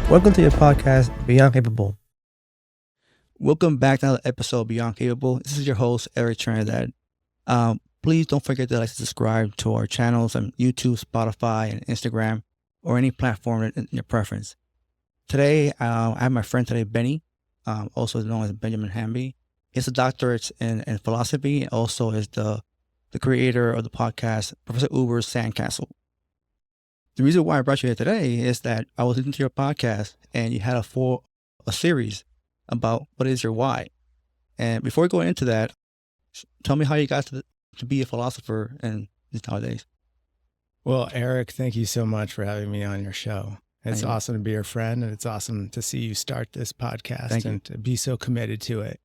Welcome to your podcast, Beyond Capable. Welcome back to another episode Beyond Capable. This is your host, Eric Trinidad. Please don't forget to like and subscribe to our channels on YouTube, Spotify, and Instagram, or any platform in your preference. Today, I have my friend today, Benny, also known as Benjamin Hamby. He's a doctorate in philosophy and also is the creator of the podcast, Professor Uber's Sandcastle. The reason why I brought you here today is that I was listening to your podcast and you had a series about what is your why. And before we go into that, tell me how you got to be a philosopher in these nowadays. Well, Eric, thank you so much for having me on your show. It's awesome to be your friend, and it's awesome to see you start this podcast and to be so committed to it.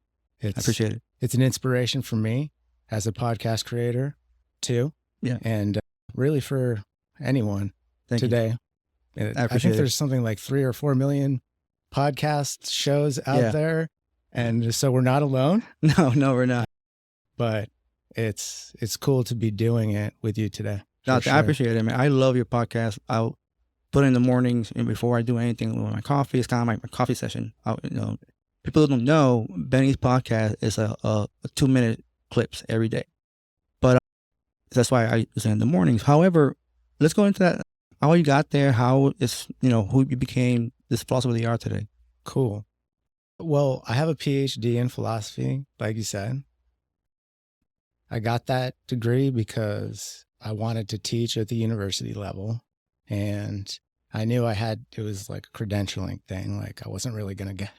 I appreciate it. It's an inspiration for me as a podcast creator too. Yeah. And really for anyone today. I think there's something like 3 or 4 million podcast shows out there. And so we're not alone. No, we're not. But it's cool to be doing it with you today. No, I appreciate it, man. I love your podcast. I'll put it in the mornings and before I do anything with my coffee. It's kind of like my coffee session. People don't know Benny's podcast is a 2-minute clips every day. But that's why I say in the mornings. However, let's go into that. How you got there, how it's, who you became this philosopher that you are today. Cool. Well, I have a PhD in philosophy, like you said. I got that degree because I wanted to teach at the university level. And I knew it was like a credentialing thing. Like I wasn't really going to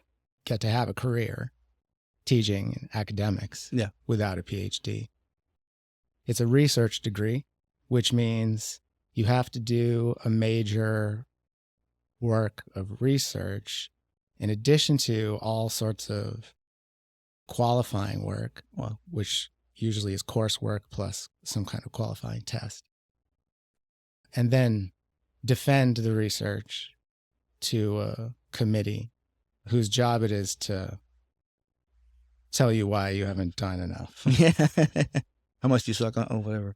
get to have a career teaching in academics without a PhD. It's a research degree, which means you have to do a major work of research in addition to all sorts of qualifying work, which usually is coursework plus some kind of qualifying test. And then defend the research to a committee whose job it is to tell you why you haven't done enough. How much do you suck on whatever?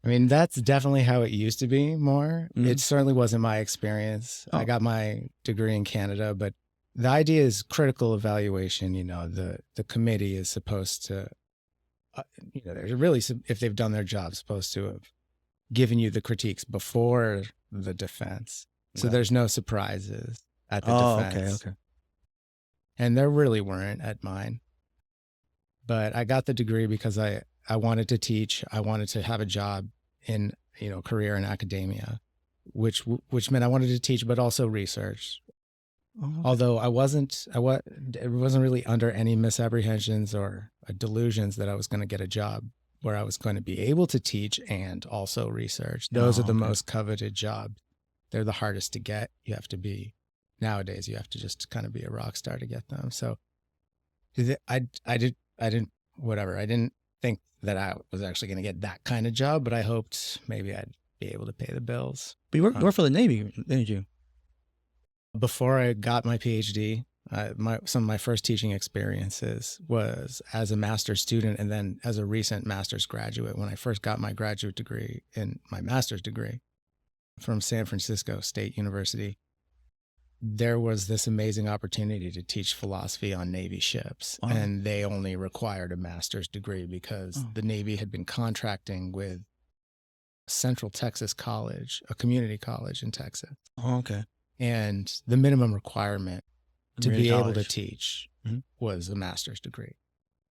I mean, that's definitely how it used to be more. Mm-hmm. It certainly wasn't my experience. I got my degree in Canada, but the idea is critical evaluation. The committee is supposed to, they're really, if they've done their job, supposed to have given you the critiques before the defense. So there's no surprises at the defense. Okay. And there really weren't at mine. But I got the degree because I wanted to teach. I wanted to have a job in, career in academia, which meant I wanted to teach, but also research. Although it wasn't really under any misapprehensions or delusions that I was going to get a job where I was going to be able to teach and also research. Those are the most coveted jobs. They're the hardest to get. Nowadays, you have to just kind of be a rock star to get them. So I didn't think that I was actually going to get that kind of job, but I hoped maybe I'd be able to pay the bills. But you worked for the Navy, didn't you? Before I got my PhD, some of my first teaching experiences was as a master's student and then as a recent master's graduate. When I first got my graduate degree and my master's degree from San Francisco State University, there was this amazing opportunity to teach philosophy on Navy ships. Wow. And they only required a master's degree because the Navy had been contracting with Central Texas College, a community college in Texas. Oh, okay. And the minimum requirement to be able to teach was a master's degree.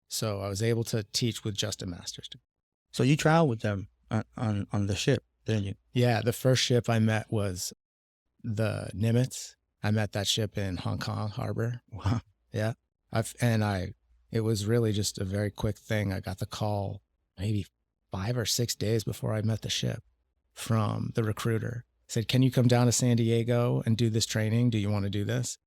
So I was able to teach with just a master's degree. So you traveled with them on the ship, didn't you? Yeah, the first ship I met was the Nimitz. I met that ship in Hong Kong Harbor. Wow. Yeah. It was really just a very quick thing. I got the call maybe 5 or 6 days before I met the ship from the recruiter. Said, can you come down to San Diego and do this training? Do you want to do this?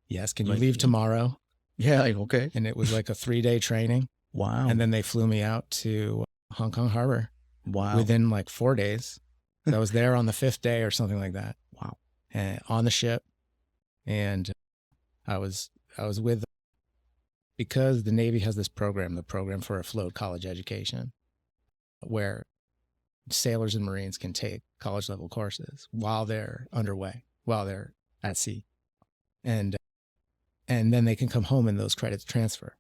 Yes. Can you leave tomorrow? Yeah. Okay. And it was like a 3-day training. Wow. And then they flew me out to Hong Kong Harbor. Wow. Within like 4 days. I was there on the 5th day or something like that. Wow. And on the ship. And I was with, because the Navy has this program, the program for afloat college education, where sailors and Marines can take college level courses while they're underway, while they're at sea. and then they can come home and those credits transfer.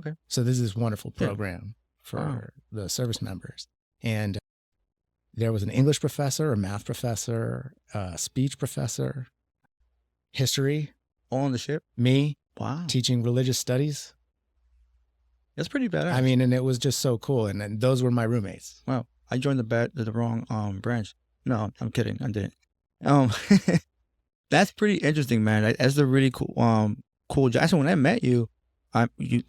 Okay. So this is this wonderful Yeah. program for the service members. And there was an English professor, a math professor, a speech professor, history, On the ship? me Wow. teaching religious studies. That's pretty badass. I mean, and it was just so cool. And then those were my roommates. Wow. I joined the wrong branch. No, I'm kidding. I didn't. That's pretty interesting, man. That's a really cool job. Actually, when I met you, you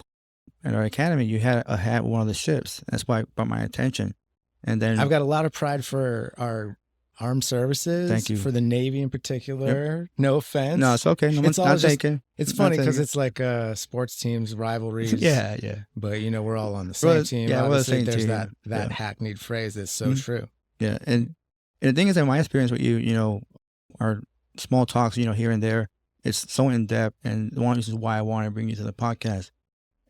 at our academy, you had a hat with one of the ships. That's why it brought my attention. And then I've got a lot of pride for our armed services. Thank you. For the Navy in particular. Yep. No offense. No, it's okay. No, it's taken. It's funny because it's like sports teams, rivalries. Yeah. But, you know, we're all on the same team. Yeah, obviously, there's that hackneyed phrase that's so true. Yeah. And the thing is that my experience with you, you know, our small talks, you know, here and there, it's so in depth. And one reason why I want to bring you to the podcast.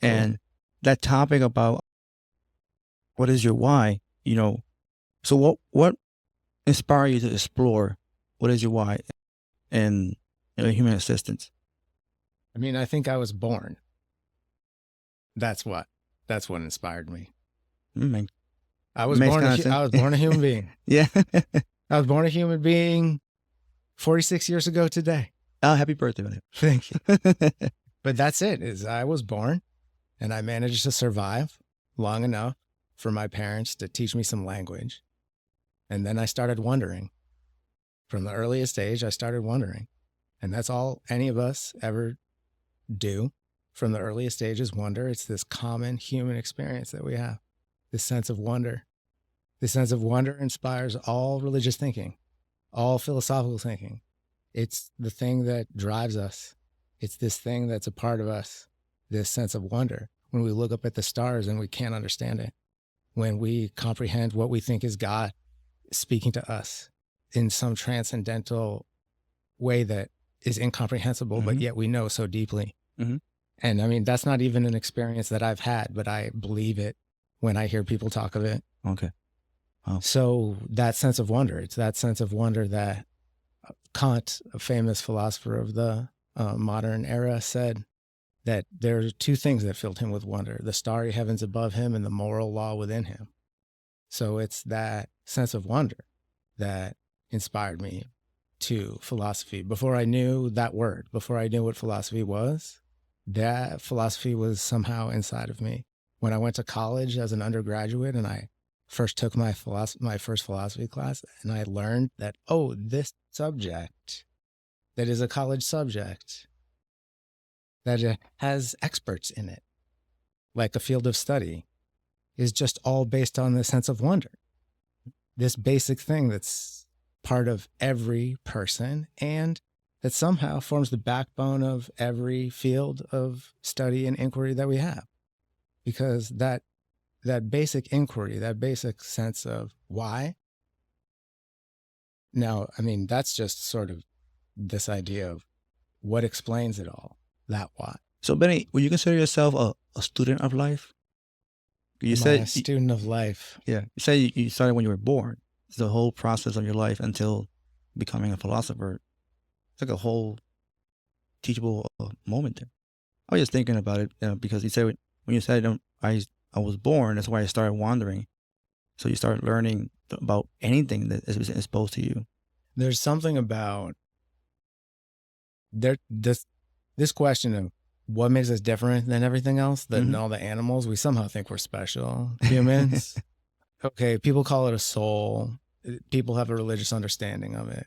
And that topic about what is your why, you know, so what inspired you to explore what is your why and human assistance? I mean, I think I was born. That's what inspired me. I was born a human being. Yeah. I was born a human being 46 years ago today. Oh, happy birthday, man. Thank you. But that's it, is I was born and I managed to survive long enough for my parents to teach me some language. And then I started wondering. From the earliest age, I started wondering. And that's all any of us ever do from the earliest age is wonder. It's this common human experience that we have, this sense of wonder. This sense of wonder inspires all religious thinking, all philosophical thinking. It's the thing that drives us. It's this thing that's a part of us, this sense of wonder. When we look up at the stars and we can't understand it, when we comprehend what we think is God speaking to us in some transcendental way that is incomprehensible, but yet we know so deeply. And I mean, that's not even an experience that I've had, but I believe it when I hear people talk of it. Okay. Wow. So that sense of wonder, it's that sense of wonder that Kant, a famous philosopher of the modern era, said that there are two things that filled him with wonder: the starry heavens above him and the moral law within him. So it's that sense of wonder that inspired me to philosophy. Before I knew that word, before I knew what philosophy was, that philosophy was somehow inside of me. When I went to college as an undergraduate and I first took my first philosophy class, and I learned that, oh, this subject that is a college subject, that it has experts in it, like a field of study, is just all based on this sense of wonder. This basic thing that's part of every person and that somehow forms the backbone of every field of study and inquiry that we have. Because that basic inquiry, that basic sense of why. Now, I mean, that's just sort of this idea of what explains it all, that why. So, Benny, would you consider yourself a student of life? You said a student of life. Yeah. You say you started when you were born. It's the whole process of your life until becoming a philosopher. It's like a whole teachable moment there. I was just thinking about it because you said when you said I was born, that's why I started wandering. So you start learning about anything that is exposed to you. There's something about this question of what makes us different than everything else, than all the animals. We somehow think we're special. Humans. Okay, people call it a soul. People have a religious understanding of it.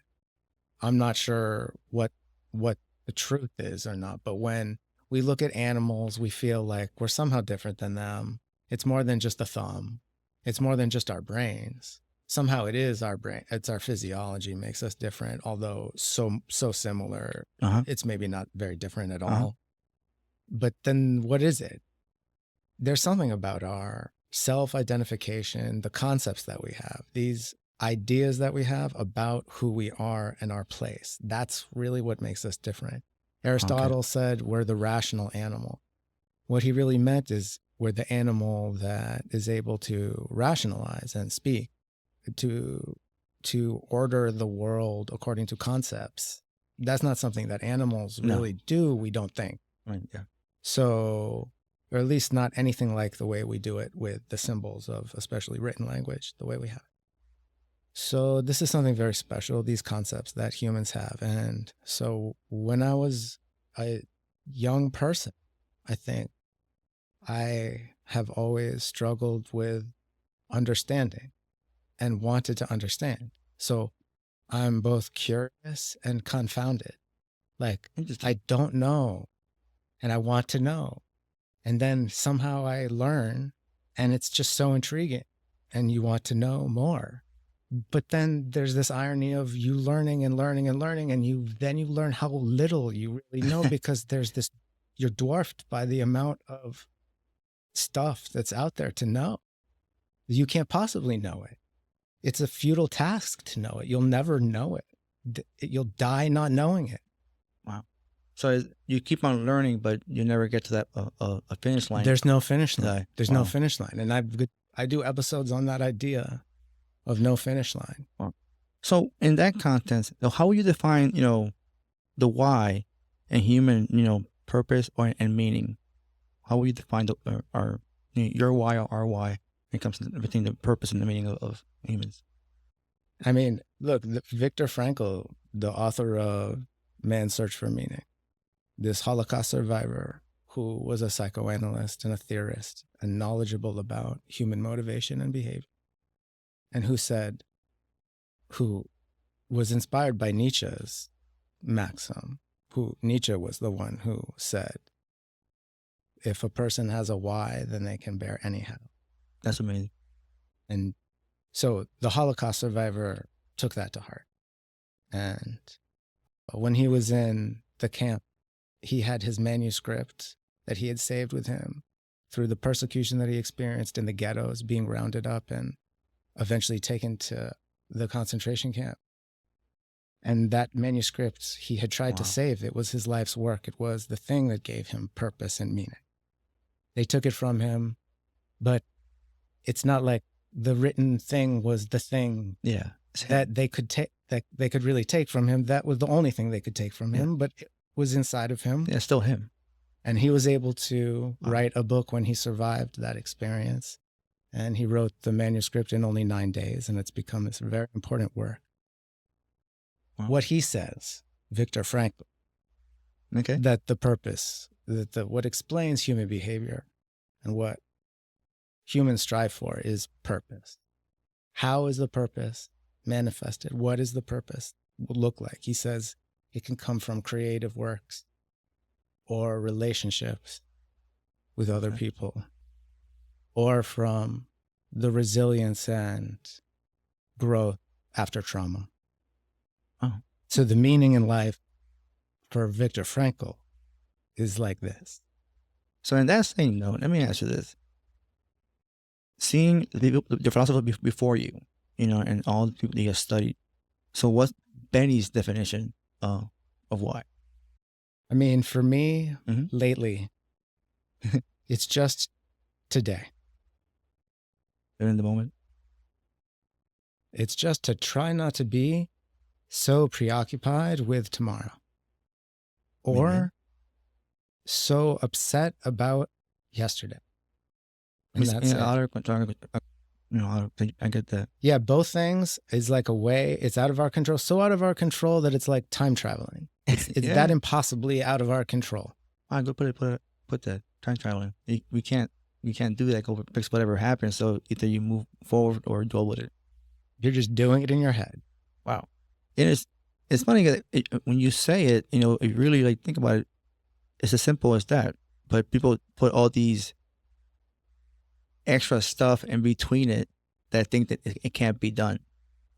I'm not sure what the truth is or not, but when we look at animals, we feel like we're somehow different than them. It's more than just a thumb. It's more than just our brains. Somehow it is our brain. It's our physiology makes us different, although so similar. It's maybe not very different at all. But then what is it? There's something about our self-identification, the concepts that we have, these ideas that we have about who we are and our place. That's really what makes us different. Aristotle said we're the rational animal. What he really meant is we're the animal that is able to rationalize and speak, to order the world according to concepts, that's not something that animals No. really do, we don't think. Right. Yeah. So, or at least not anything like the way we do it with the symbols of especially written language, the way we have it. So this is something very special, these concepts that humans have. And so when I was a young person, I think I have always struggled with understanding and wanted to understand. So I'm both curious and confounded. Like, Interesting. I don't know and I want to know. And then somehow I learn and it's just so intriguing and you want to know more. But then there's this irony of you learning and learning and learning, and you learn how little you really know because there's this, you're dwarfed by the amount of stuff that's out there to know. You can't possibly know it. It's a futile task to know it. You'll never know it. You'll die not knowing it. Wow. So you keep on learning, but you never get to that a finish line. There's no finish line. Yeah. There's Wow. no finish line. And I do episodes on that idea of no finish line. Wow. So in that context, how would you define, the why and human, purpose and meaning? How would you define your why or our why when it comes to between the purpose and the meaning of humans? I mean, look, Viktor Frankl, the author of Man's Search for Meaning, this Holocaust survivor who was a psychoanalyst and a theorist and knowledgeable about human motivation and behavior, and who was inspired by Nietzsche's maxim, Nietzsche was the one who said, if a person has a why, then they can bear anyhow. That's amazing. And so the Holocaust survivor took that to heart. And when he was in the camp, he had his manuscript that he had saved with him through the persecution that he experienced in the ghettos, being rounded up and eventually taken to the concentration camp. And that manuscript he had tried to save. It was his life's work. It was the thing that gave him purpose and meaning. They took it from him, but it's not like the written thing was the thing that they could take, that they could really take from him. That was the only thing they could take from him, but it was inside of him. Yeah, still him. And he was able to write a book when he survived that experience. And he wrote the manuscript in only 9 days, and it's become this very important work. Wow. What he says, Viktor Frankl, that the purpose, what explains human behavior and what humans strive for is purpose. How is the purpose manifested? What is the purpose look like? He says it can come from creative works or relationships with other people, or from the resilience and growth after trauma. Oh. So the meaning in life for Viktor Frankl is like this. So in that same note, let me ask you this. Seeing the philosopher before you, and all the people that you have studied, so what's Benny's definition of why? I mean, for me, lately, it's just today. In the moment? It's just to try not to be so preoccupied with tomorrow or so upset about yesterday. And that's it. I get that. Yeah, both things is like a way, it's out of our control, so out of our control that it's like time traveling. It's that impossibly out of our control. I go put that time traveling. We can't do that. Go fix whatever happens. So either you move forward or dwell with it. You're just doing it in your head. Wow. And it's funny that when you say it, you really like think about it. It's as simple as that. But people put all these extra stuff in between it that think that it can't be done,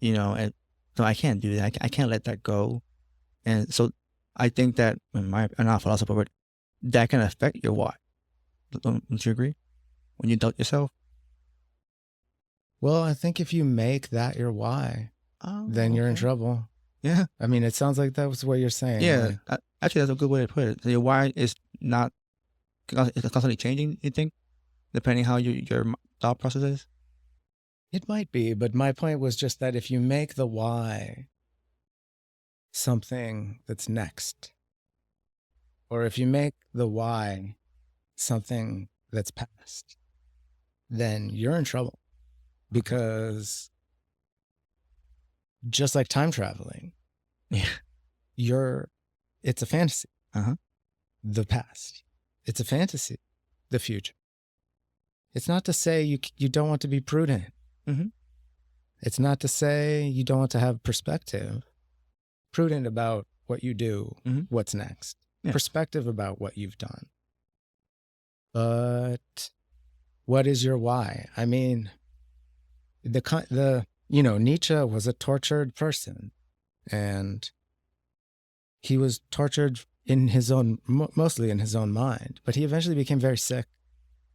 and so I can't do that. I can't let that go. And so I think that I'm not a philosopher, but that can affect your why. Don't you agree? When you doubt yourself? Well, I think if you make that your why, then you're in trouble. Yeah. I mean, it sounds like that was what you're saying. Yeah. Like, actually, that's a good way to put it. So your why is not it's constantly changing, you think, depending how your thought process is? It might be, but my point was just that if you make the why something that's next. Or if you make the why something that's past, then you're in trouble. Because just like time traveling, it's a fantasy. The past. It's a fantasy. The future. It's not to say you don't want to be prudent. It's not to say you don't want to have perspective. Prudent about what you do, what's next. Yeah. Perspective about what you've done. But what is your why? I mean, Nietzsche was a tortured person, and he was tortured in his own, mostly in his own mind, but he eventually became very sick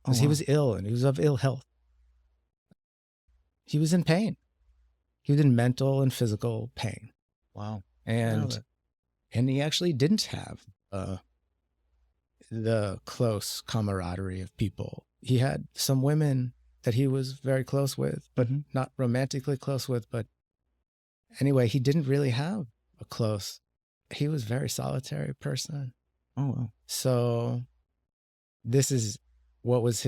because he was ill, and he was of ill health. He was in pain. He was in mental and physical pain. Wow. And he actually didn't have the close camaraderie of people. He had some women that he was very close with, but not romantically close with. But anyway, he didn't really have a close. He was a very solitary person. Oh, wow. So this is what was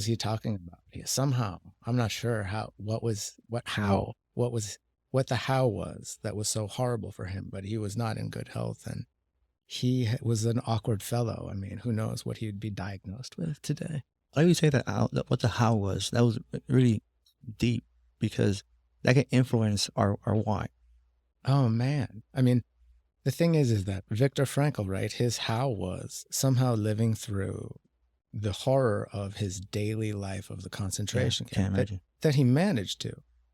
he talking about? Somehow, I'm not sure what the how was that was so horrible for him, but he was not in good health, and he was an awkward fellow. I mean, who knows what he'd be diagnosed with today. I like you say that what the how was. That was really deep, because that can influence our why. Oh man. I mean, the thing is that Viktor Frankl, right? His how was somehow living through the horror of his daily life of the concentration camp that he managed to.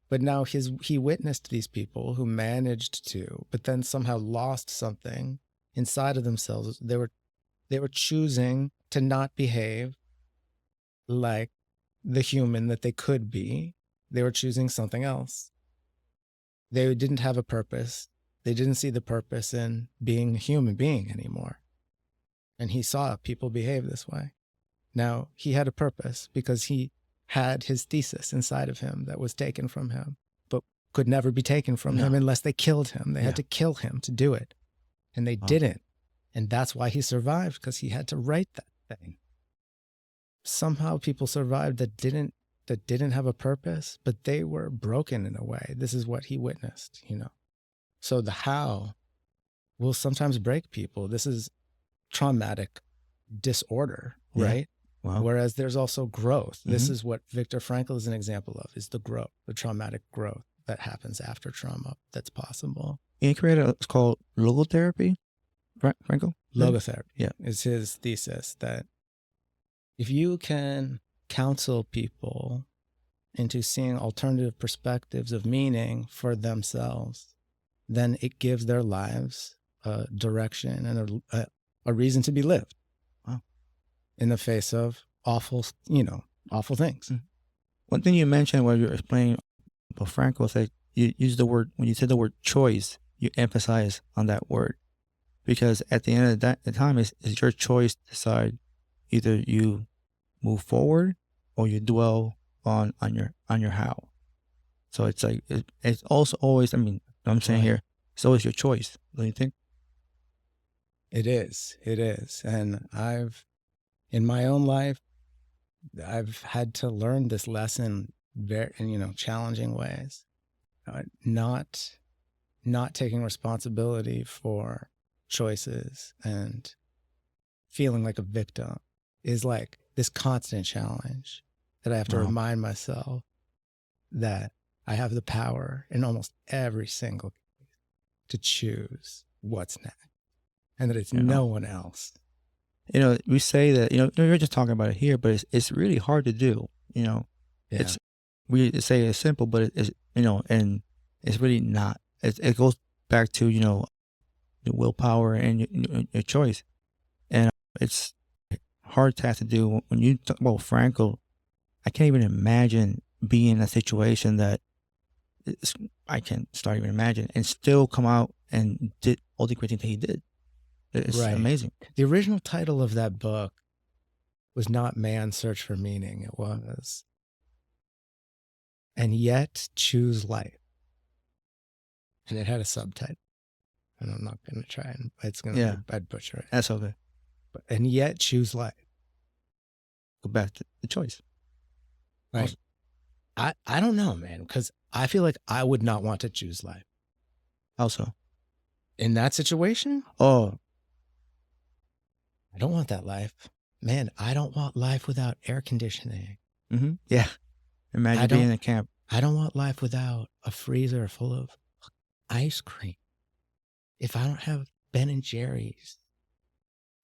But now he witnessed these people who managed to, but then somehow lost something inside of themselves. They were choosing to not behave like the human that they could be. They were choosing something else. They didn't have a purpose. They didn't see the purpose in being a human being anymore. And he saw people behave this way. Now, he had a purpose because he had his thesis inside of him that was taken from him, but could never be taken from him unless they killed him. They had to kill him to do it. And they didn't. And that's why he survived, because he had to write that thing. Somehow people survived that didn't have a purpose, but they were broken in a way. This is what he witnessed, So the how will sometimes break people. This is traumatic disorder, right? Wow. Whereas there's also growth. This is what Viktor Frankl is an example of, is the growth, the traumatic growth that happens after trauma that's possible. He created it's called logotherapy, Frankl? Logotherapy. Yeah. Is his thesis that if you can counsel people into seeing alternative perspectives of meaning for themselves, then it gives their lives a direction and a reason to be lived. Wow. In the face of awful things. One thing you mentioned while you were explaining about Frankl was that you used the word, when you said the word choice, you emphasize on that word. Because at the end of the time, it's your choice to decide either you move forward or you dwell on your how. So it's like, it's also always, I'm saying here, it's always your choice, don't you think? It is. And in my own life, I've had to learn this lesson in challenging ways. Not taking responsibility for choices and feeling like a victim is like this constant challenge that I have to remind myself that I have the power in almost every single case to choose what's next, and that it's no one else. We say that, you're just talking about it here, but it's really hard to do, we say it's simple, but it's, and it's really not. It goes back to, the willpower and your choice. And it's hard to have to do. When you talk about Frankl, I can't even imagine being in a situation that I can't start even imagine, and still come out and did all the great things that he did. It's amazing. The original title of that book was not Man's Search for Meaning. It was And Yet Choose Life. And it had a subtitle. and I'm not going to try and I'd butcher it. That's okay. And yet choose life. Go back to the choice. Right. I don't know, man, because I feel like I would not want to choose life. How so? In that situation, Oh, I don't want that life. Man, I don't want life without air conditioning. Yeah. Imagine being in a camp. I don't want life without a freezer full of ice cream. If I don't have Ben and Jerry's,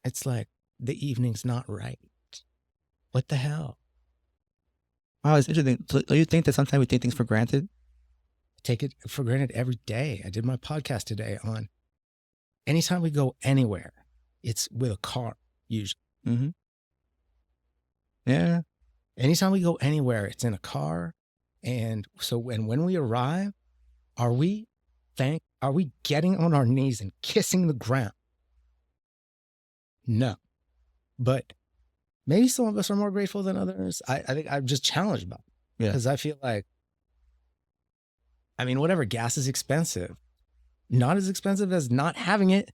it's like the evening's not right. What the hell? Wow, it's interesting. So do you think that sometimes we take things for granted? Take it for granted every day. I did my podcast today on anytime we go anywhere, it's with a car, usually. Yeah. Anytime we go anywhere, it's in a car. And so when we arrive, are we getting on our knees and kissing the ground? No. But maybe some of us are more grateful than others. I think I'm just challenged by it. Yeah. Because I feel like, I mean, whatever, gas is expensive. Not as expensive as not having it.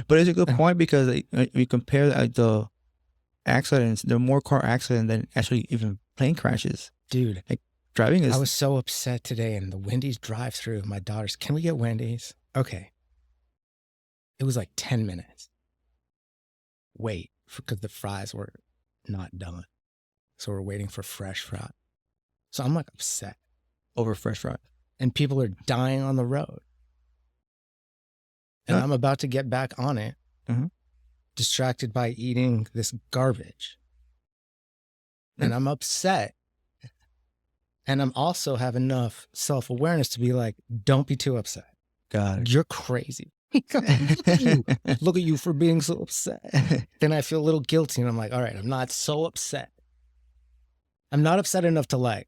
But it's a good point because we compare the accidents, there are more car accidents than actually even plane crashes. Dude. Like driving is... I was so upset today in the Wendy's drive-thru. My daughter's, can we get Wendy's? Okay. It was like 10 minutes. Wait, because the fries were not done. So we're waiting for fresh fries. So I'm like upset. Over fresh fries. And people are dying on the road. And I'm about to get back on it, distracted by eating this garbage. And I'm upset. And I'm also have enough self-awareness to be like, don't be too upset. Got it. You're crazy. Look at you for being so upset. Then I feel a little guilty and I'm like, all right, I'm not so upset. I'm not upset enough to like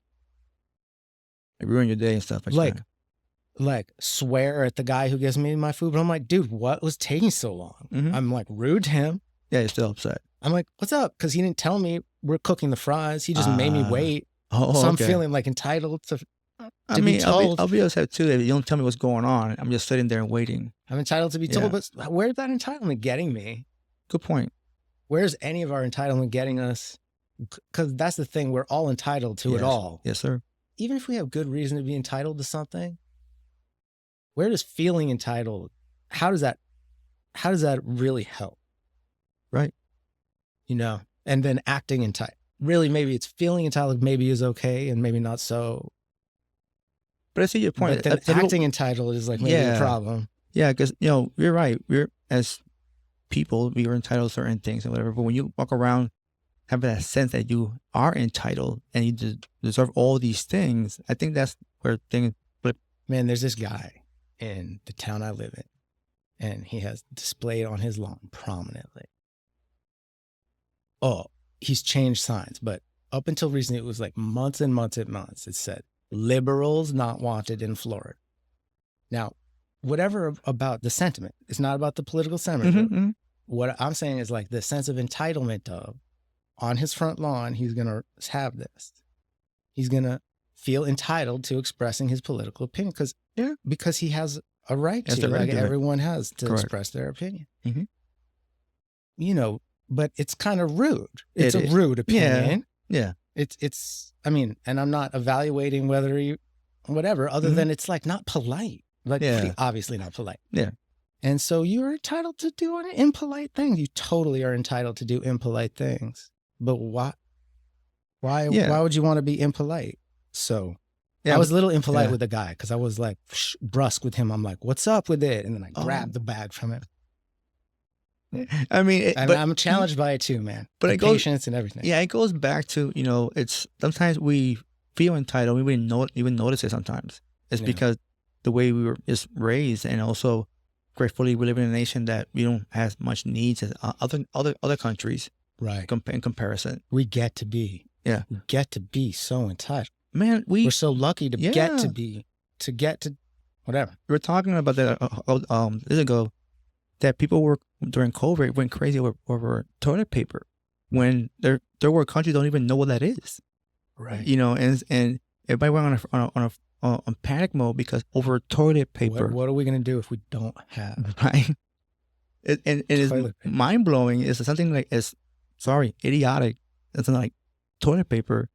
ruin your day and stuff. Like swear at the guy who gives me my food. But I'm like, dude, what was taking so long? I'm like rude to him. Yeah, you're still upset. I'm like, what's up? Because he didn't tell me we're cooking the fries. He just made me wait. So I'm feeling like entitled to be told. I'll be upset too if you don't tell me what's going on. I'm just sitting there and waiting. I'm entitled to be told, but where's that entitlement getting me? Good point. Where's any of our entitlement getting us? Because that's the thing. We're all entitled to it all. Yes, sir. Even if we have good reason to be entitled to something, where does feeling entitled, how does that really help? Right. You know, and then acting entitled. Really, maybe it's feeling entitled, maybe is okay and maybe not so. But I see your point. But then acting entitled is like maybe a problem. Yeah, because, you know, you're right. We're, as people, we are entitled to certain things and whatever. But when you walk around having that sense that you are entitled and you deserve all these things, I think that's where things flip. Man, there's this guy in the town I live in, and he has displayed on his lawn prominently. Oh, he's changed signs, but up until recently, it was like months and months and months. It said, liberals not wanted in Florida. Now, whatever about the sentiment, it's not about the political sentiment. What I'm saying is like the sense of entitlement of, on his front lawn, he's going to have this. He's going to feel entitled to expressing his political opinion because he has a right to, like everyone has to express their opinion. You know, but it's kind of rude. It's a rude opinion. Yeah. It's, I mean, and I'm not evaluating whether you, whatever, other than it's like not polite. Like pretty obviously not polite. Yeah. And so you're entitled to do an impolite thing. You totally are entitled to do impolite things. But why would you want to be impolite? So I was a little impolite with the guy because I was like brusque with him. I'm like, what's up with it? And then I grabbed the bag from him. I mean, but I'm challenged by it too, man. But the patience and everything. Yeah, it goes back to, you know, it's sometimes we feel entitled. We wouldn't even notice it sometimes. It's because the way we were just raised, and also gratefully we live in a nation that we don't have much needs as other countries. Right. In comparison. We get to be. Yeah. We get to be so entitled. Man, we're so lucky to get to whatever. We were talking about that years ago, that people were during COVID went crazy over toilet paper when there were countries don't even know what that is. Right. You know, and everybody went on on panic mode because over toilet paper. What are we going to do if we don't have Right? And it is toilet paper? mind blowing. It's something like idiotic. It's like toilet paper.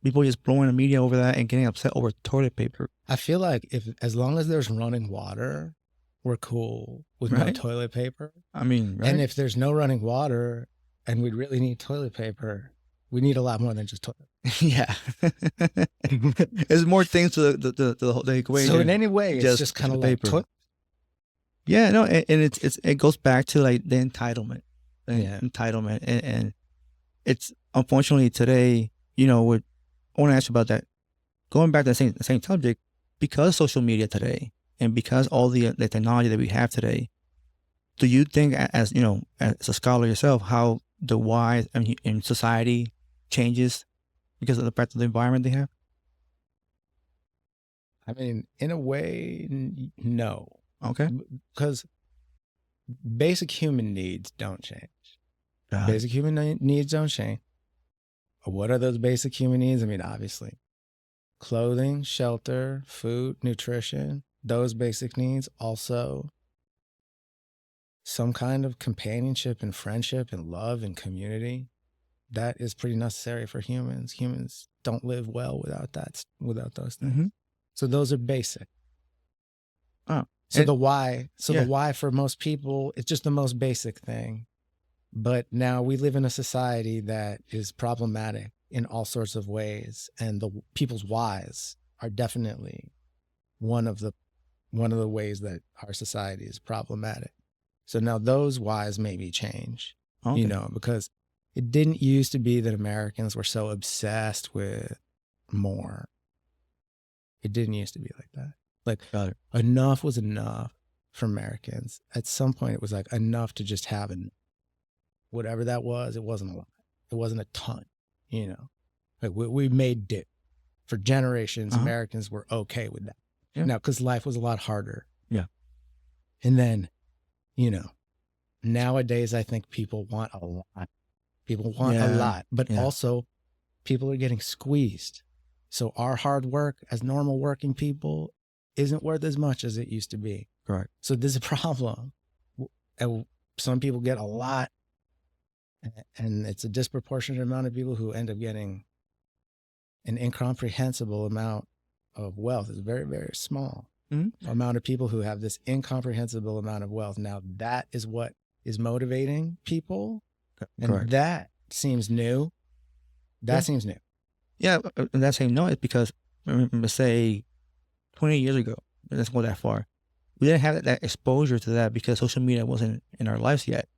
People just blowing the media over that and getting upset over toilet paper. I feel like as long as there's running water, we're cool with no Right? toilet paper. I mean, right? And if there's no running water and we really need toilet paper, we need a lot more than just toilet. Yeah. There's more things to the equation. So in any way, it's just kind of like paper. Yeah, no, and it goes back to like the entitlement. Entitlement. And it's unfortunately today, I want to ask you about that. Going back to the same subject, because social media today and because all the technology that we have today, do you think as a scholar yourself, how the why in society changes because of the fact of the environment they have? I mean, in a way, no. Okay. Because basic human needs don't change. God. Basic human needs don't change. What are those basic human needs? I mean, obviously, clothing, shelter, food, nutrition, those basic needs. Also, some kind of companionship and friendship and love and community. That is pretty necessary for humans. Humans don't live well without those things. Mm-hmm. So those are basic. Oh. So the why for most people, it's just the most basic thing. But now we live in a society that is problematic in all sorts of ways. And the people's whys are definitely one of the ways that our society is problematic. So now those whys maybe change, because it didn't used to be that Americans were so obsessed with more. It didn't used to be like that. Like enough was enough for Americans. At some point, it was like enough to just have whatever that was. It wasn't a lot. It wasn't a ton, Like we made do. For generations, Americans were okay with that. Yeah. Now, because life was a lot harder. Yeah. And then, nowadays, I think people want a lot. People want a lot, but also people are getting squeezed. So our hard work as normal working people isn't worth as much as it used to be. Correct. So there's a problem. And some people get a lot, and it's a disproportionate amount of people who end up getting an incomprehensible amount of wealth. It's very, very small amount of people who have this incomprehensible amount of wealth. Now that is what is motivating people. And correct. That seems new. Seems new. Yeah, and that same note is because, say, 20 years ago, let's go that far, we didn't have that exposure to that because social media wasn't in our lives yet.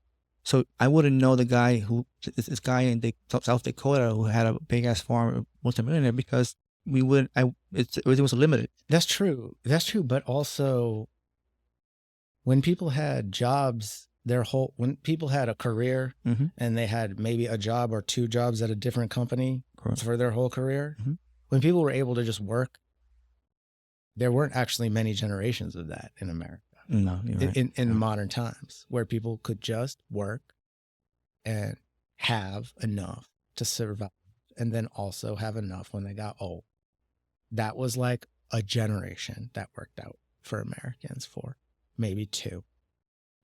So I wouldn't know this guy in South Dakota who had a big ass farm, multimillionaire, because everything was limited. That's true. But also, when people had jobs, when people had a career and they had maybe a job or two jobs at a different company for their whole career, when people were able to just work, there weren't actually many generations of that in America. No, you're right. In modern times, where people could just work and have enough to survive, and then also have enough when they got old. That was like a generation that worked out for Americans for maybe 2.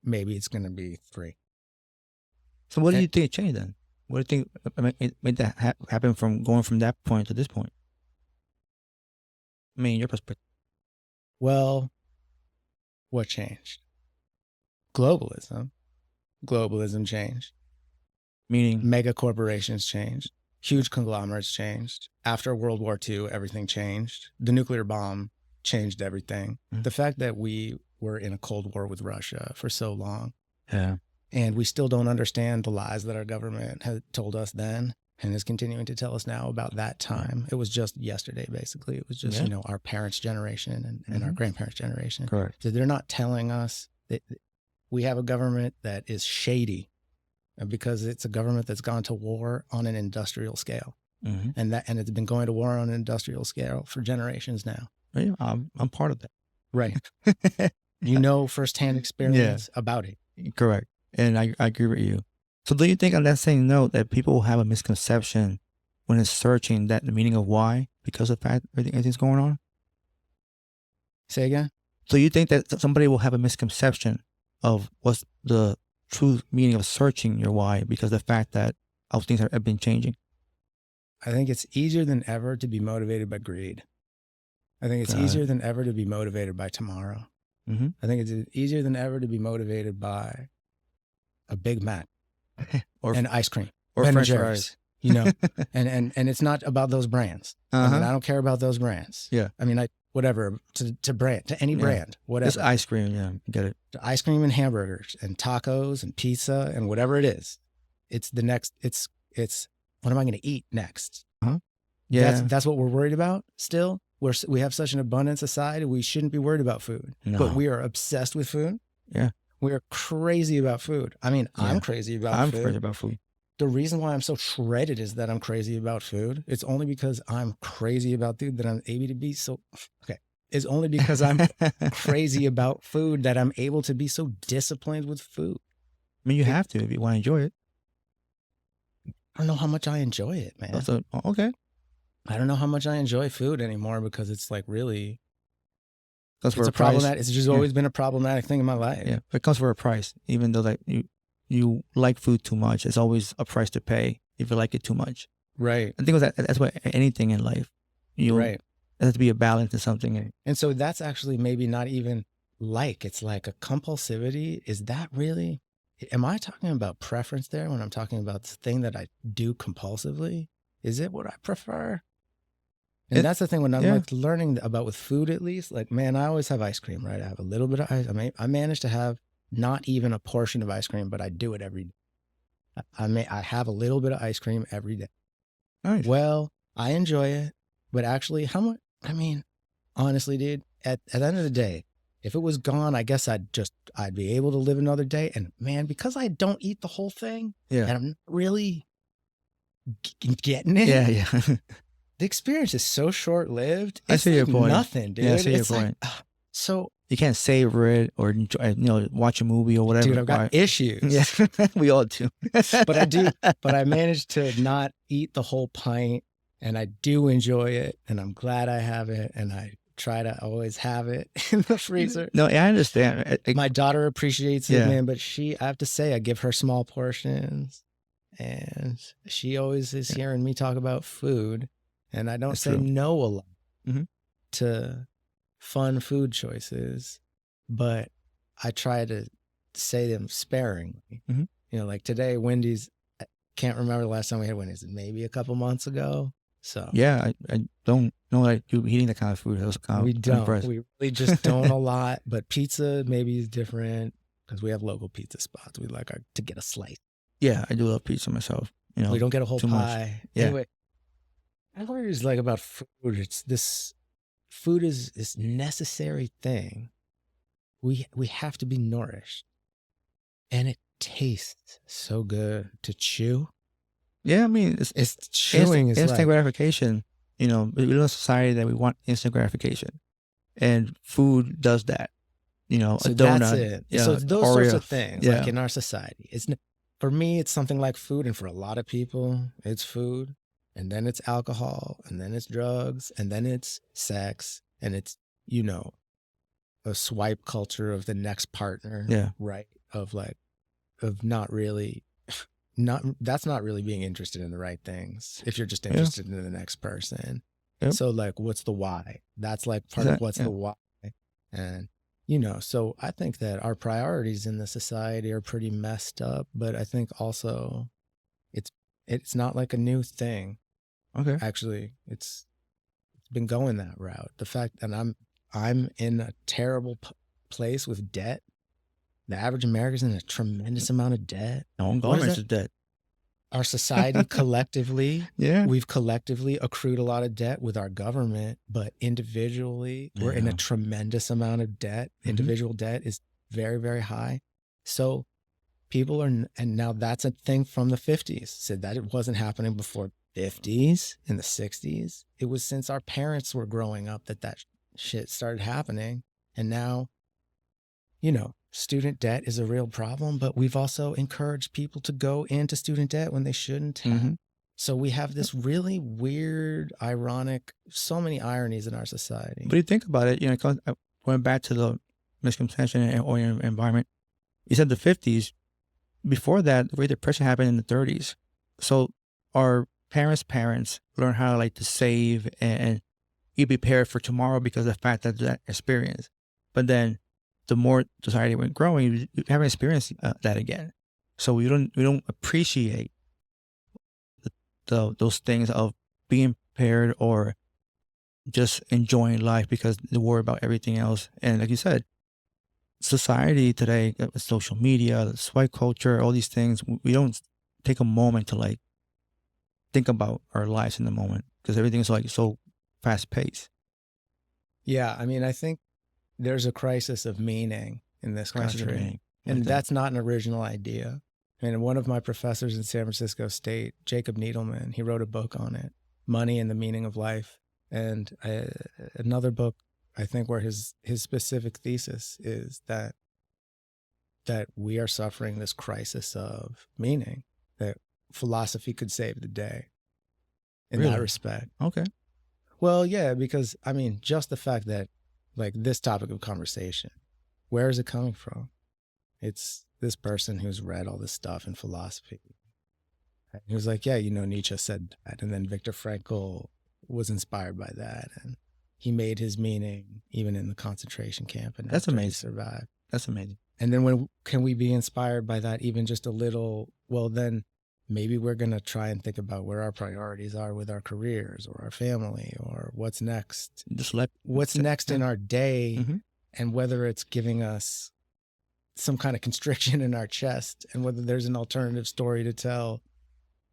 Maybe it's going to be 3. So what do you think changed then? What do you think it made that happen from going from that point to this point? I mean, your perspective. Well, what changed? Globalism. Globalism changed. Meaning? Mega corporations changed. Huge conglomerates changed. After World War II, everything changed. The nuclear bomb changed everything. The fact that we were in a Cold War with Russia for so long. Yeah. And we still don't understand the lies that our government had told us then and is continuing to tell us now about that time. It was just yesterday, basically. It was just, our parents' generation and our grandparents' generation. Correct. So they're not telling us that we have a government that is shady because it's a government that's gone to war on an industrial scale. And it's been going to war on an industrial scale for generations now. Yeah, I'm part of that. Right. Firsthand experience about it. Correct. And I agree with you. So do you think on that same note that people have a misconception when it's searching the meaning of why because of the fact everything's going on? Say again? So you think that somebody will have a misconception of what's the true meaning of searching your why because of the fact that how things have been changing? I think it's easier than ever to be motivated by greed. I think it's easier than ever to be motivated by tomorrow. Mm-hmm. I think it's easier than ever to be motivated by a Big Mac and ice cream or Ben French and fries. Jerry's, you know, and it's not about those brands. I mean, I don't care about those brands. Yeah. I mean, whatever to any brand, whatever. It's ice cream. Yeah. Get it. To ice cream and hamburgers and tacos and pizza and whatever it is. It's the next, it's what am I going to eat next? Yeah. That's what we're worried about still. We have such an abundant society. We shouldn't be worried about food, but we are obsessed with food. Yeah. We are crazy about food. I mean, I'm crazy about food. I'm crazy about food. The reason why I'm so shredded is that I'm crazy about food. It's only because I'm crazy about food that I'm able to be so, It's only because I'm crazy about food that I'm able to be so disciplined with food. I mean, you have to if you want to enjoy it. I don't know how much I enjoy it, man. Okay. I don't know how much I enjoy food anymore because it's like really, it's a problematic. It's just always been a problematic thing in my life. Yeah, it comes for a price. Even though like you like food too much, it's always a price to pay if you like it too much. Right. I think that's what anything in life. Right. There has to be a balance in something. And so that's actually maybe not even it's like a compulsivity. Is that really? Am I talking about preference there when I'm talking about the thing that I do compulsively? Is it what I prefer? And that's the thing when I'm like learning about with food, at least, like, man, I always have ice cream, right? I have a little bit of ice. I managed to have not even a portion of ice cream, but I do it every day. I have a little bit of ice cream every day. Nice. Well, I enjoy it, but actually how much, I mean, honestly, dude, at the end of the day, if it was gone, I guess I'd be able to live another day. And man, because I don't eat the whole thing and I'm not really getting it. Yeah. The experience is so short-lived. I see your point. Nothing, dude. Yeah, I see your point. So you can't savor it or watch a movie or whatever. Dude, I've got issues. Yeah, we all do. But I do. But I managed to not eat the whole pint, and I do enjoy it, and I'm glad I have it, and I try to always have it in the freezer. No, I understand. My daughter appreciates it, man. But I have to say, I give her small portions, and she always is hearing me talk about food. And I don't say no a lot to fun food choices, but I try to say them sparingly. You know, like today, Wendy's, I can't remember the last time we had Wendy's, maybe a couple months ago. So yeah, I don't know that you eating that kind of food. We don't. We really just don't a lot. But pizza maybe is different because we have local pizza spots. We like to get a slice. Yeah, I do love pizza myself. You know, we don't get a whole pie. Yeah. Anyway, I always like about food. It's this food is this necessary thing. We have to be nourished, and it tastes so good to chew. Yeah, I mean, it's chewing is instant gratification. You know, we live in a society that we want instant gratification, and food does that. You know, so a donut. That's it. Yeah, so it's those Oreo. Sorts of things, like in our society, for me, it's something like food, and for a lot of people, it's food. And then it's alcohol, and then it's drugs, and then it's sex, and it's, a swipe culture of the next partner. Yeah. Right. Of not really being interested in the right things if you're just interested in the next person. Yep. So like, what's the why? That's like part of what's the why. And, so I think that our priorities in the society are pretty messed up, but I think also it's not like a new thing. Okay. Actually, it's been going that route. The fact that I'm in a terrible place with debt. The average American's in a tremendous amount of debt. No, government's in debt. Our society collectively, yeah, we've collectively accrued a lot of debt with our government, but individually, we're in a tremendous amount of debt. Individual debt is very, very high. So people and now that's a thing from the 50s. Said that it wasn't happening before 50s, in the 60s. It was since our parents were growing up that shit started happening. And now, student debt is a real problem, but we've also encouraged people to go into student debt when they shouldn't have. So we have this really weird, ironic, so many ironies in our society. But you think about it, going back to the misconception or environment, you said the 50s. Before that, the Great Depression happened in the 30s. So our parents learned how like to save and be prepared for tomorrow because of the fact that experience. But then the more society went growing, we haven't experienced that again. So we don't appreciate those things of being prepared or just enjoying life because they worry about everything else. And like you said, society today, social media, swipe culture, all these things, we don't take a moment to like think about our lives in the moment because everything's like so fast paced. Yeah, I mean, I think there's a crisis of meaning in this country, and that's not an original idea. I mean, one of my professors in San Francisco State, Jacob Needleman, he wrote a book on it, Money and the Meaning of Life. And another book, I think, where his specific thesis is that we are suffering this crisis of meaning, that philosophy could save the day in that respect. Okay. Well, yeah, because I mean, just the fact that like this topic of conversation, where is it coming from? It's this person who's read all this stuff in philosophy. And he was like, yeah, Nietzsche said that. And then Viktor Frankl was inspired by that. And he made his meaning even in the concentration camp. And that's amazing. He survived. That's amazing. And then when can we be inspired by that even just a little? Well, then maybe we're going to try and think about where our priorities are with our careers or our family or what's next. What's next in our day, and whether it's giving us some kind of constriction in our chest, and whether there's an alternative story to tell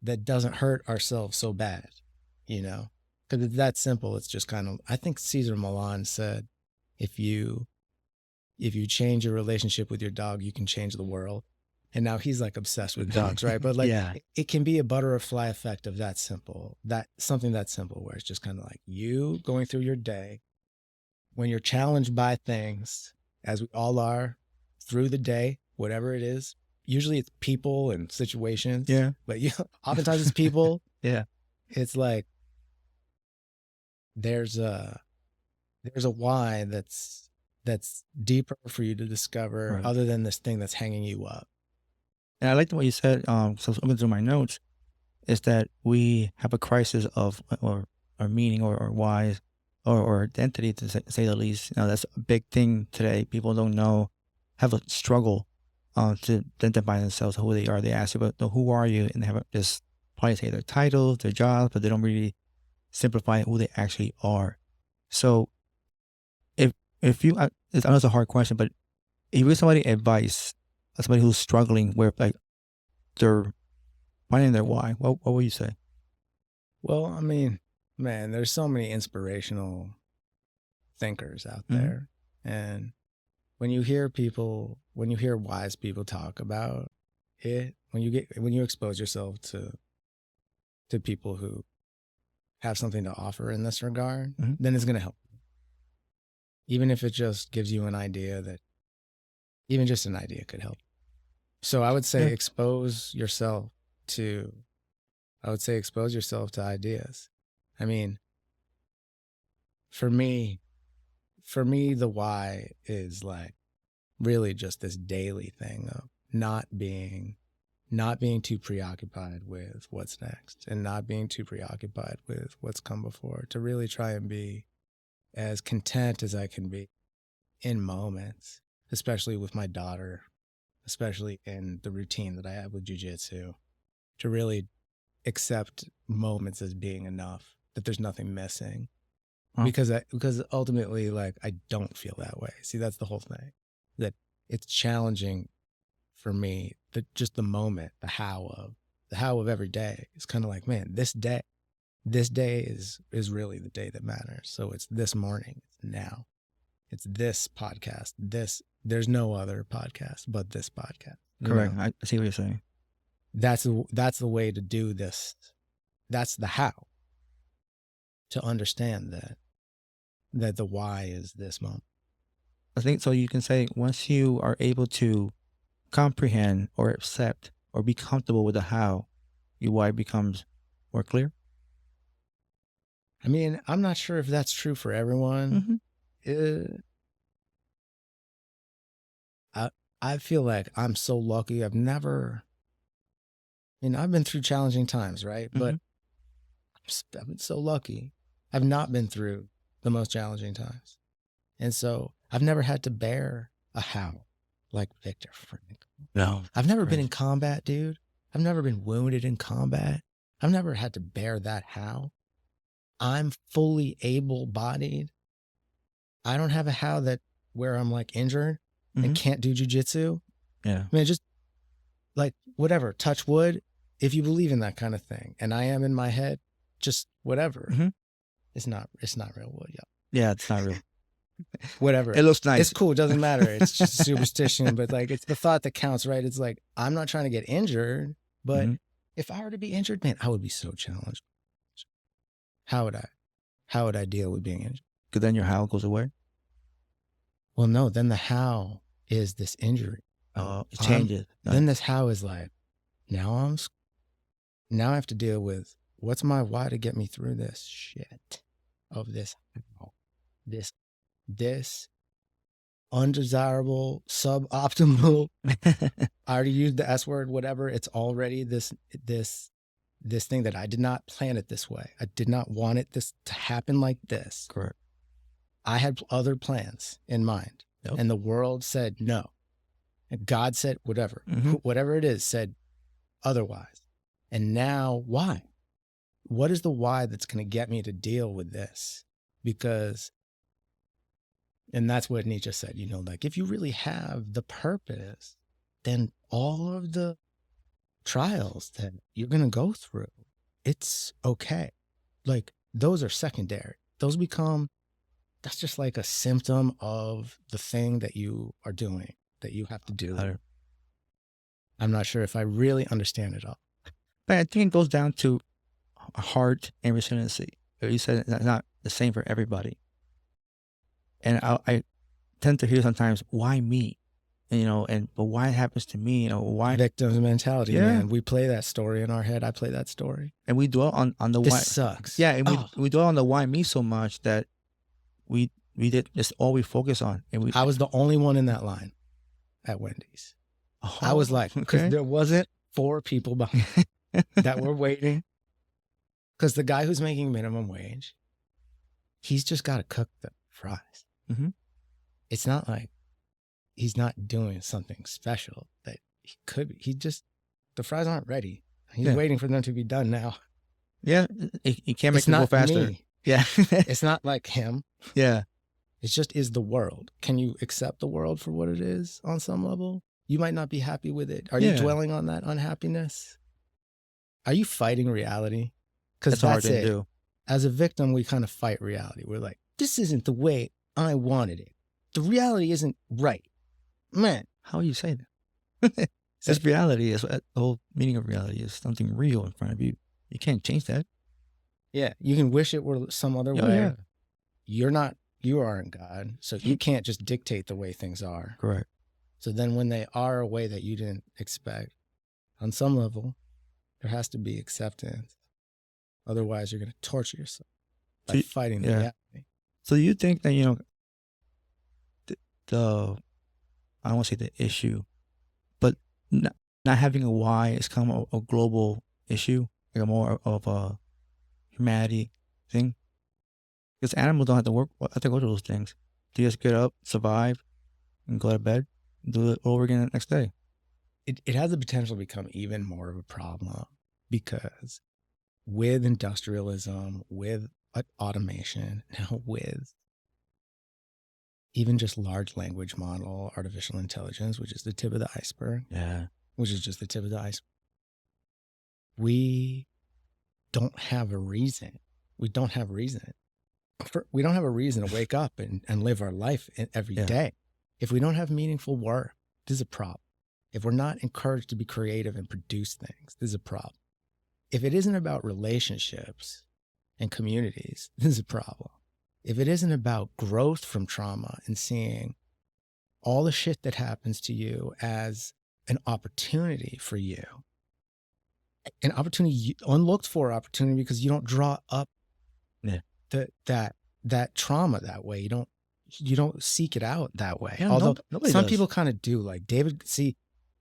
that doesn't hurt ourselves so bad, because it's that simple. It's just kind of, I think Cesar Millan said, if you change your relationship with your dog, you can change the world. And now he's like obsessed with dogs, right? But like, it can be a butterfly effect of something that simple, where it's just kind of like you going through your day when you're challenged by things, as we all are through the day, whatever it is. Usually it's people and situations. Yeah. But oftentimes it's people. Yeah. It's like there's a why that's deeper for you to discover, other than this thing that's hanging you up. And I like the way you said, so looking through my notes, is that we have a crisis of or meaning or why or identity, to say the least. That's a big thing today. People don't know, have a struggle to identify themselves, who they are. They ask you, but who are you? And they have just probably say their titles, their jobs, but they don't really simplify who they actually are. So if you, I know it's a hard question, but if you give somebody advice, somebody who's struggling with like they're finding their why, what would you say? Well, I mean, man, there's so many inspirational thinkers out there. And when you hear wise people talk about it, when you expose yourself to people who have something to offer in this regard, then it's going to help. Even if it just gives you an idea, that even just an idea could help. So I would say expose yourself to ideas. I mean, for me, the why is like really just this daily thing of not being too preoccupied with what's next, and not being too preoccupied with what's come before, to really try and be as content as I can be in moments, especially with my daughter, especially in the routine that I have with jiu-jitsu, to really accept moments as being enough, that there's nothing missing. Because ultimately, like, I don't feel that way. See, that's the whole thing, that it's challenging for me, that just the moment, the how of every day is kind of like, man, this day is really the day that matters. So it's this morning, it's now, it's this podcast, there's no other podcast but this podcast. Correct. I see what you're saying. That's the way to do this. That's the how, to understand that the why is this moment. I think so. You can say once you are able to comprehend or accept or be comfortable with the how, your why becomes more clear. I mean, I'm not sure if that's true for everyone. I feel like I'm so lucky. I've been through challenging times, right? But I've been so lucky. I've not been through the most challenging times. And so I've never had to bear a how like Victor Frank. No. I've never been in combat, dude. I've never been wounded in combat. I've never had to bear that how. I'm fully able-bodied. I don't have a how that where I'm like injured and can't do jujitsu. Yeah. I mean, just like whatever, touch wood, if you believe in that kind of thing. And I am in my head, just whatever. It's not real wood, yeah. Yeah, it's not real. Whatever. It looks nice. It's cool. It doesn't matter. It's just superstition, but like it's the thought that counts, right? It's like I'm not trying to get injured, but if I were to be injured, man, I would be so challenged. How would I deal with being injured? Because then your how goes away. Well, no, then the how is this injury. Oh, it changes. Then this how is like, now I have to deal with what's my why to get me through this shit of this undesirable, suboptimal. I already used the S word, whatever. It's already this thing that I did not plan it this way. I did not want it to happen like this. Correct. I had other plans in mind, and the world said no. And God said whatever, whatever it is, said otherwise. And now why? What is the why that's going to get me to deal with this? Because, and that's what Nietzsche said, like if you really have the purpose, then all of the trials that you're going to go through, it's okay. Like those are secondary. That's just like a symptom of the thing that you are doing, that you have to do. I'm not sure if I really understand it all. But I think it goes down to heart and resiliency. You said that's not the same for everybody. And I tend to hear sometimes, why me? But why it happens to me? Why? Victim's mentality, man. We play that story in our head. I play that story. And we dwell on the this why. This sucks. Yeah, and we dwell on the why me so much that we did just all we focus on. And I was the only one in that line at Wendy's. I was like, because there wasn't 4 people behind that were waiting. Because the guy who's making minimum wage, he's just got to cook the fries. It's not like he's not doing something special that he could be. The fries aren't ready. He's waiting for them to be done now. Yeah, he can't make them go faster. Me. Yeah. It's not like him. Yeah. It just is the world. Can you accept the world for what it is on some level? You might not be happy with it. Are you dwelling on that unhappiness? Are you fighting reality? Because that's hard to do. As a victim, we kind of fight reality. We're like, this isn't the way I wanted it. The reality isn't right. Man. How do you say that? This reality is the whole meaning of reality is something real in front of you. You can't change that. Yeah. You can wish it were some other way. Yeah. You aren't God. So you can't just dictate the way things are. Correct. So then when they are a way that you didn't expect, on some level, there has to be acceptance. Otherwise, you're going to torture yourself by fighting the reality. So you think that, I don't want to say the issue, but not having a why is kind of a global issue, like a more of a humanity thing? Because animals don't have to go through those things. They just get up, survive, and go to bed, and do it over again the next day. It has the potential to become even more of a problem because with industrialism, with automation, now with even just large language model, artificial intelligence, which is the tip of the iceberg. Yeah. Which is just the tip of the iceberg. We don't have a reason. We don't have a reason to wake up and live our life every day. If we don't have meaningful work, this is a problem. If we're not encouraged to be creative and produce things, this is a problem. If it isn't about relationships and communities, this is a problem. If it isn't about growth from trauma and seeing all the shit that happens to you as an opportunity for you, an opportunity, unlooked for opportunity, because you don't draw up that trauma that way. You you don't seek it out that way. Yeah, Although nobody some does. people kind of do, like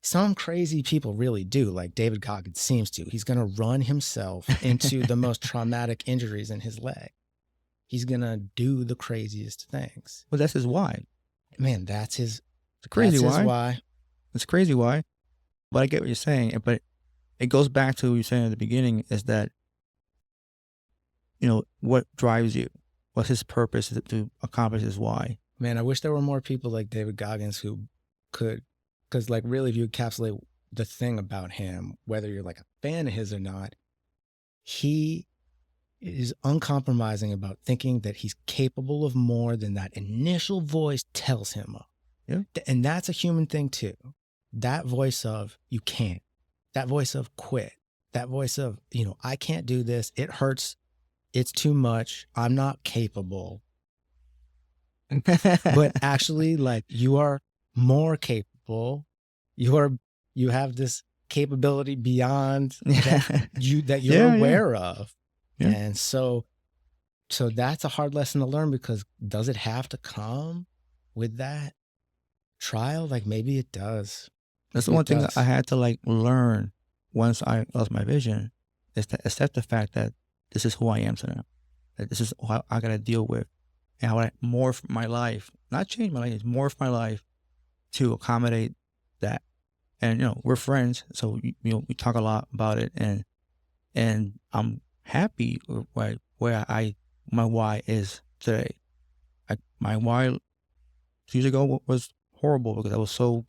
some crazy people really do, like David Goggins seems to. He's going to run himself into the most traumatic injuries in his leg. He's going to do the craziest things. Well, that's his why. Man, that's his It's why. Why. It's crazy why. But I get what you're saying. But it goes back to what you were saying at the beginning, is that, what drives you? What's his purpose to accomplish his why? Man, I wish there were more people like David Goggins who could, because like really if you encapsulate the thing about him, whether you're like a fan of his or not, he is uncompromising about thinking that he's capable of more than that initial voice tells him of. Yeah. And that's a human thing too. That voice of you can't, that voice of quit, that voice of, I can't do this. It hurts. It's too much. I'm not capable. But actually, like, you are more capable. You have this capability beyond that you're aware of. Yeah. And so that's a hard lesson to learn, because does it have to come with that trial? Like, maybe it does. That's the one thing that I had to like learn once I lost my vision, is to accept the fact that this is who I am now. That this is how I got to deal with, and how I morph my life, not change my life, it's morph my life to accommodate that. And, we're friends, so, we talk a lot about it, and I'm happy with where my why is today. My why 2 years ago was horrible, because I was so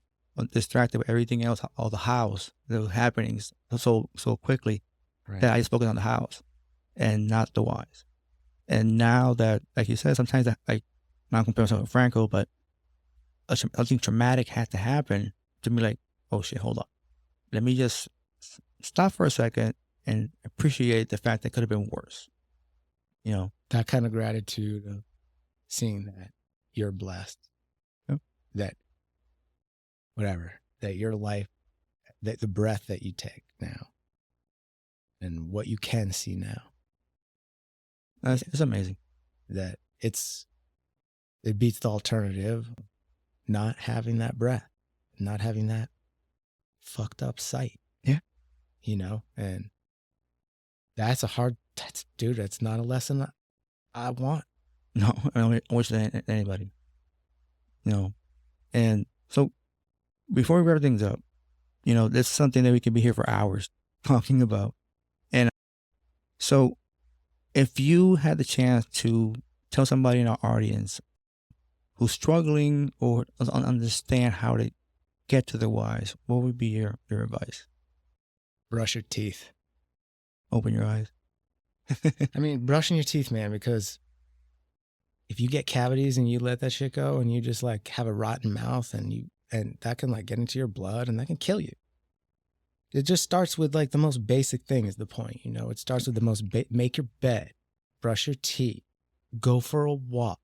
distracted with everything else, all the hows that was happening so quickly, Right. that I just focused on the hows and not the whys. And now that, like you said, sometimes I'm not comparing myself with Franco, but something traumatic had to happen to me, like, oh shit, hold on. Let me just stop for a second and appreciate the fact that it could have been worse. That kind of gratitude of seeing that you're blessed. Yeah. That your life, that the breath that you take now and what you can see now. It's amazing. That it beats the alternative, not having that breath, not having that fucked up sight. Yeah. And that's that's not a lesson I want. No, I wish that anybody. And so before we wrap things up, this is something that we could be here for hours talking about. And so if you had the chance to tell somebody in our audience who's struggling or doesn't understand how to get to their whys, what would be your advice? Brush your teeth. Open your eyes. I mean, brushing your teeth, man, because if you get cavities and you let that shit go and you just like have a rotten mouth and that can like get into your blood and that can kill you. It just starts with like the most basic thing is the point, It starts with the most make your bed, brush your teeth, go for a walk,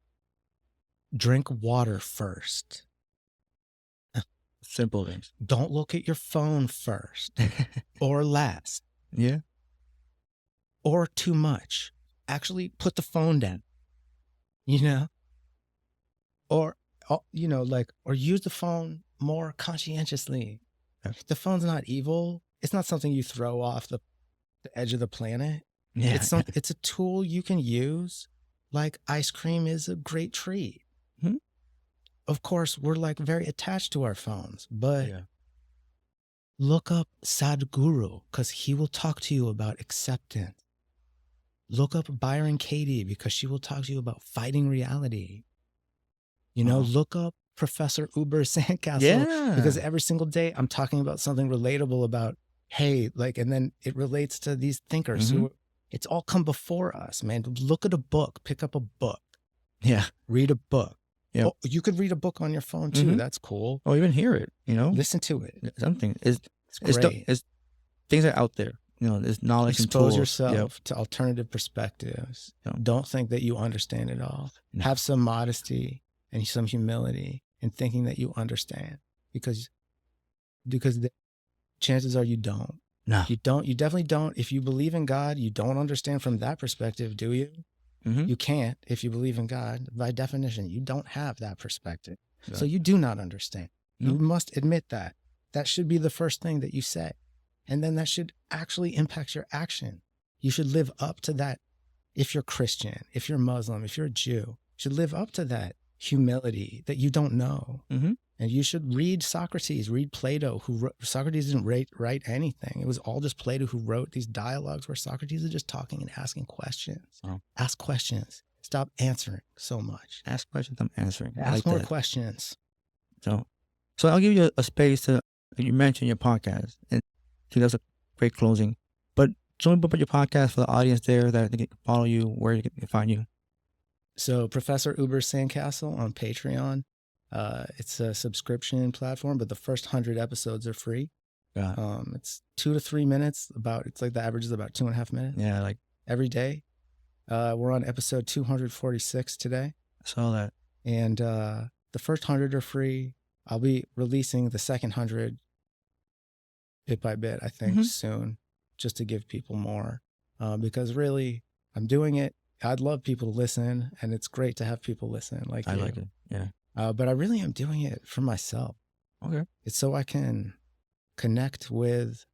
drink water first. Simple things. Don't look at your phone first or last. Yeah. Or too much. Actually put the phone down, or use the phone more conscientiously. The phone's not evil. It's not something you throw off the edge of the planet. Yeah. It's a tool you can use. Like ice cream is a great treat. Mm-hmm. Of course, we're like very attached to our phones, but look up Sadhguru, because he will talk to you about acceptance. Look up Byron Katie, because she will talk to you about fighting reality. Look up Professor Uber Sandcastle, because every single day I'm talking about something relatable about, hey, like, and then it relates to these thinkers who it's all come before us, man. Look at a book, pick up a book. Yeah. Read a book. Yeah. Oh, you could read a book on your phone too. That's cool. Or even hear it, Listen to it. Something. It's great. It's things are out there. There's knowledge and tools. Expose yourself to alternative perspectives. Don't think that you understand it all. No. Have some modesty and some humility in thinking that you understand, because the chances are you don't. No. You don't. You definitely don't. If you believe in God, you don't understand from that perspective, do you? Mhm. You can't if you believe in God. By definition, you don't have that perspective. Yeah. So you do not understand. No. You must admit that. That should be the first thing that you say. And then that should actually impact your action. You should live up to that. If you're Christian, if you're Muslim, if you're a Jew, you should live up to that humility that you don't know. Mm-hmm. And you should read Socrates, read Plato, Socrates didn't write anything. It was all just Plato who wrote these dialogues where Socrates is just talking and asking questions. Oh. Ask questions. Stop answering so much. Ask questions, I'm answering. I Ask like more that. questions. So I'll give you a space to, you mentioned your podcast, and I think that's a great closing. But tell me about your podcast for the audience there that they can follow you, where you can find you. So Professor Uber Sandcastle on Patreon. It's a subscription platform, but the first 100 episodes are free. Yeah. It's 2 to 3 minutes. It's like the average is about 2.5 minutes. Yeah, like every day. We're on episode 246 today. I saw that. And the first 100 are free. I'll be releasing the second 100 bit by bit, I think, soon, just to give people more. Because really, I'm doing it. I'd love people to listen, and it's great to have people listen. Like I like it. Yeah. But I really am doing it for myself. Okay. It's so I can connect with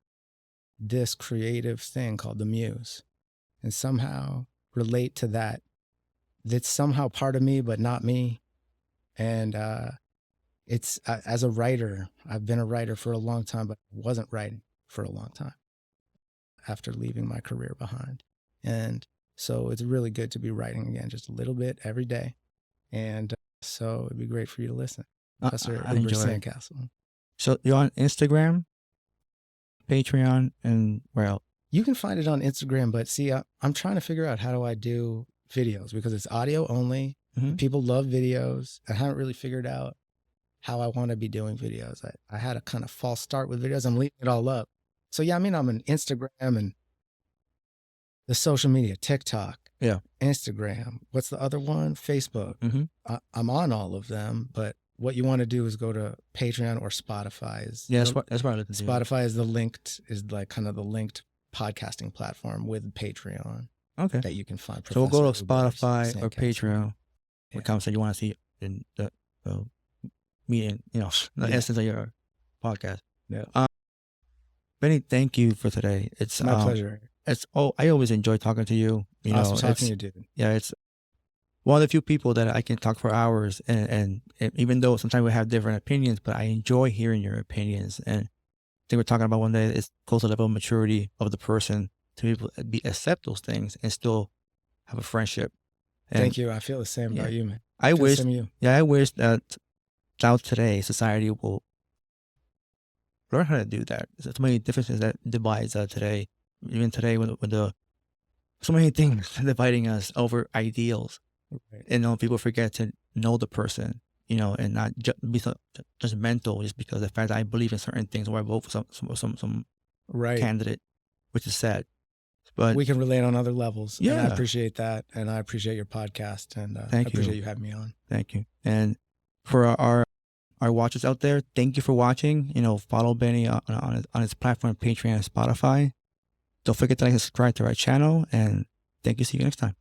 this creative thing called the muse and somehow relate to that. That's somehow part of me, but not me. And it's as a writer, I've been a writer for a long time, but I wasn't writing for a long time after leaving my career behind. And so it's really good to be writing again, just a little bit every day. And so it'd be great for you to listen. Professor I Uber enjoy it. Sandcastle. So you're on Instagram, Patreon, and where else? You can find it on Instagram, but see, I'm trying to figure out how do I do videos because it's audio only. Mhm. People love videos. I haven't really figured out how I want to be doing videos. I had a kind of false start with videos. I'm leaving it all up. So yeah, I mean, I'm on Instagram and the social media, TikTok, Yeah. Instagram. What's the other one? Facebook. Mm-hmm. I'm on all of them, but what you want to do is go to Patreon or Spotify. Yeah, that's what I listen to. Spotify is like kind of the linked podcasting platform with Patreon. Okay. That you can find. So we'll go to Professor Uber's Spotify or Sandcastle. Patreon. Yeah. What conversation you want to see in the meeting, the Yeah. essence of your podcast. Yeah. Benny, thank you for today. It's My pleasure. I always enjoy talking to you. Awesome talking to you, dude. Yeah, it's one of the few people that I can talk for hours, and even though sometimes we have different opinions, but I enjoy hearing your opinions. And I think we're talking about one day it's close to the level of maturity of the person to be able to accept those things and still have a friendship. And Thank you. I feel the same about you, man. I feel the wish, same you. I wish that out today society will learn how to do that. There's so many differences that divides today. Even today, when the so many things dividing us over ideals, Right. and people forget to know the person, and not be so judgmental just because of the fact that I believe in certain things or I vote for some Right. candidate, which is sad. But We can relate on other levels. And I Yeah. appreciate that. And I appreciate your podcast. And I Thank you. appreciate you having me on. Thank you. And for our watchers out there, thank you for watching. Follow Benny on his platform, Patreon and Spotify. Don't forget to like and subscribe to our channel. And thank you. See you next time.